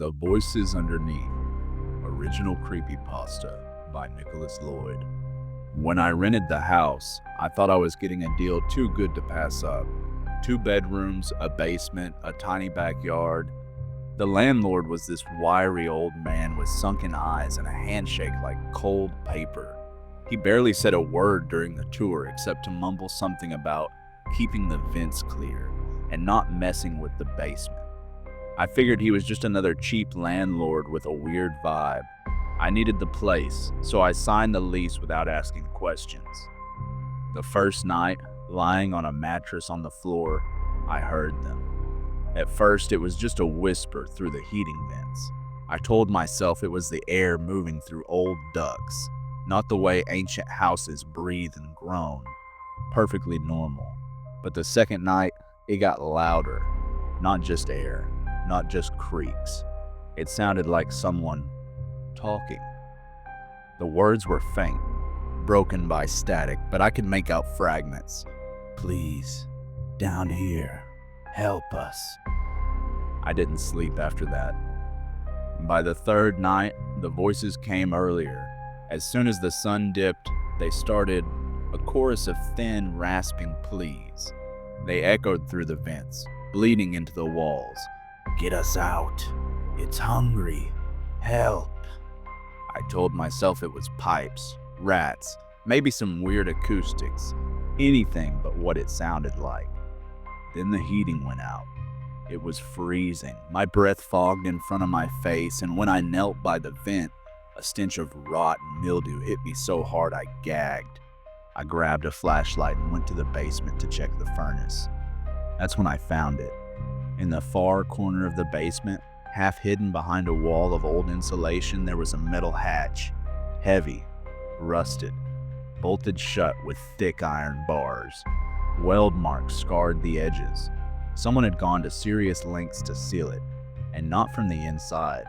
The Voices Underneath, original Creepypasta by Nicholas Loyd. When I rented the house, I thought I was getting a deal too good to pass up. 2 bedrooms, a basement, a tiny backyard. The landlord was this wiry old man with sunken eyes and a handshake like cold paper. He barely said a word during the tour except to mumble something about keeping the vents clear and not messing with the basement. I figured he was just another cheap landlord with a weird vibe. I needed the place, so I signed the lease without asking questions. The first night, lying on a mattress on the floor, I heard them. At first, it was just a whisper through the heating vents. I told myself it was the air moving through old ducts, not the way ancient houses breathe and groan. Perfectly normal. But the second night, it got louder. Not just air, not just creaks. It sounded like someone talking. The words were faint, broken by static, but I could make out fragments. Please, down here, help us. I didn't sleep after that. By the third night, the voices came earlier. As soon as the sun dipped, they started a chorus of thin, rasping pleas. They echoed through the vents, bleeding into the walls. Get us out. It's hungry. Help. I told myself it was pipes, rats, maybe some weird acoustics, anything but what it sounded like. Then the heating went out. It was freezing. My breath fogged in front of my face, and when I knelt by the vent, a stench of rot and mildew hit me so hard I gagged. I grabbed a flashlight and went to the basement to check the furnace. That's when I found it. In the far corner of the basement, half hidden behind a wall of old insulation, there was a metal hatch, heavy, rusted, bolted shut with thick iron bars. Weld marks scarred the edges. Someone had gone to serious lengths to seal it, and not from the inside.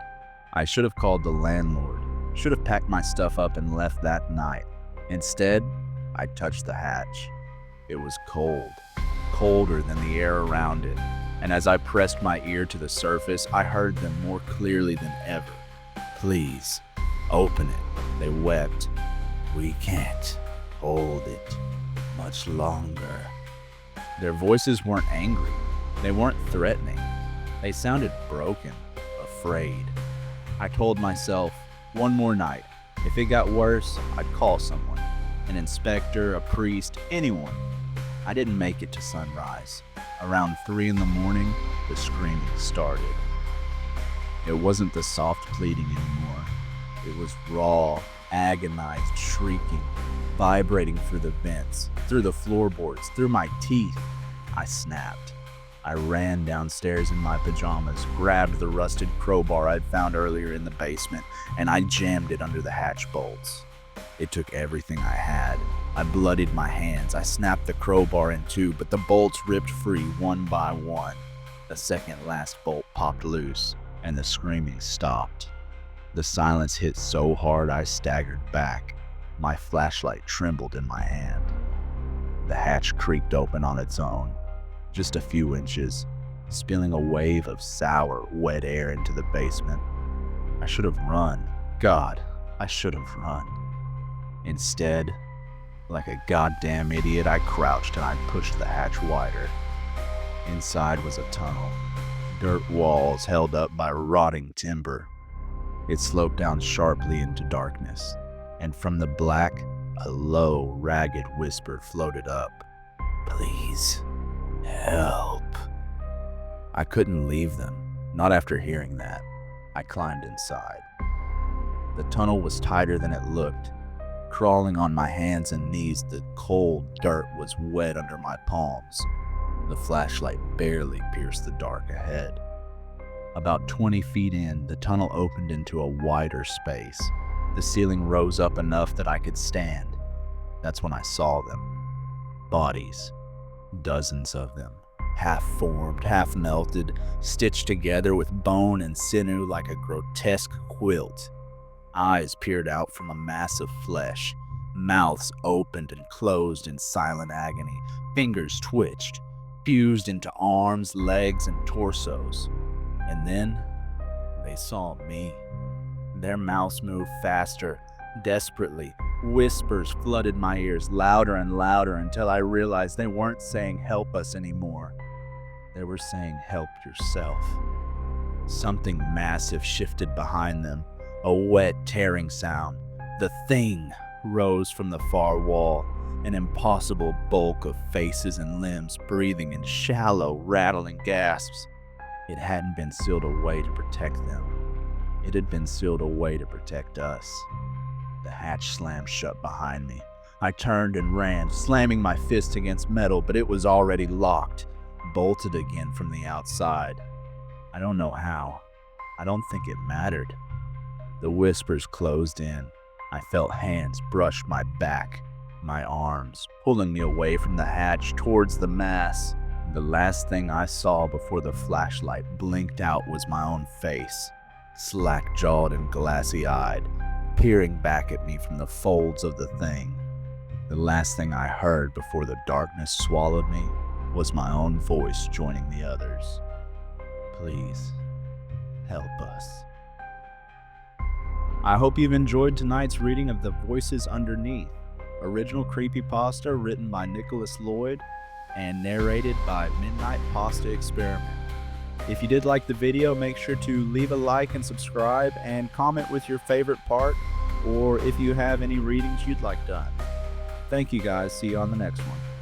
I should have called the landlord, should have packed my stuff up and left that night. Instead, I touched the hatch. It was cold, colder than the air around it. And as I pressed my ear to the surface, I heard them more clearly than ever. Please, open it, they wept. We can't hold it much longer. Their voices weren't angry. They weren't threatening. They sounded broken, afraid. I told myself, one more night. If it got worse, I'd call someone. An inspector, a priest, anyone. I didn't make it to sunrise. Around 3 in the morning, the screaming started. It wasn't the soft pleading anymore. It was raw, agonized shrieking, vibrating through the vents, through the floorboards, through my teeth. I snapped. I ran downstairs in my pajamas, grabbed the rusted crowbar I'd found earlier in the basement, and I jammed it under the hatch bolts. It took everything I had. I bloodied my hands. I snapped the crowbar in 2, but the bolts ripped free one by one. The second last bolt popped loose, and the screaming stopped. The silence hit so hard I staggered back. My flashlight trembled in my hand. The hatch creaked open on its own, just a few inches, spilling a wave of sour, wet air into the basement. I should have run. God, I should have run. Instead, like a goddamn idiot, I crouched and I pushed the hatch wider. Inside was a tunnel, dirt walls held up by rotting timber. It sloped down sharply into darkness, and from the black, a low, ragged whisper floated up. Please, help. I couldn't leave them, not after hearing that. I climbed inside. The tunnel was tighter than it looked. Crawling on my hands and knees, the cold dirt was wet under my palms. The flashlight barely pierced the dark ahead. About 20 feet in, the tunnel opened into a wider space. The ceiling rose up enough that I could stand. That's when I saw them. Bodies. Dozens of them. Half-formed, half-melted, stitched together with bone and sinew like a grotesque quilt. Eyes peered out from a mass of flesh. Mouths opened and closed in silent agony. Fingers twitched, fused into arms, legs, and torsos. And then they They saw me. Their mouths moved faster, desperately. Whispers flooded my ears louder and louder until I realized they weren't saying help us anymore. They were saying help yourself. Something massive shifted behind them, a wet, tearing sound. The thing rose from the far wall, an impossible bulk of faces and limbs breathing in shallow, rattling gasps. It hadn't been sealed away to protect them. It had been sealed away to protect us. The hatch slammed shut behind me. I turned and ran, slamming my fist against metal, but it was already locked, bolted again from the outside. I don't know how. I don't think it mattered. The whispers closed in. I felt hands brush my back, my arms, pulling me away from the hatch towards the mass. The last thing I saw before the flashlight blinked out was my own face, slack-jawed and glassy-eyed, peering back at me from the folds of the thing. The last thing I heard before the darkness swallowed me was my own voice joining the others. Please, help us. I hope you've enjoyed tonight's reading of The Voices Underneath, original creepypasta written by Nicholas Loyd and narrated by Midnight Pasta Experiment. If you did like the video, make sure to leave a like and subscribe and comment with your favorite part, or if you have any readings you'd like done. Thank you guys. See you on the next one.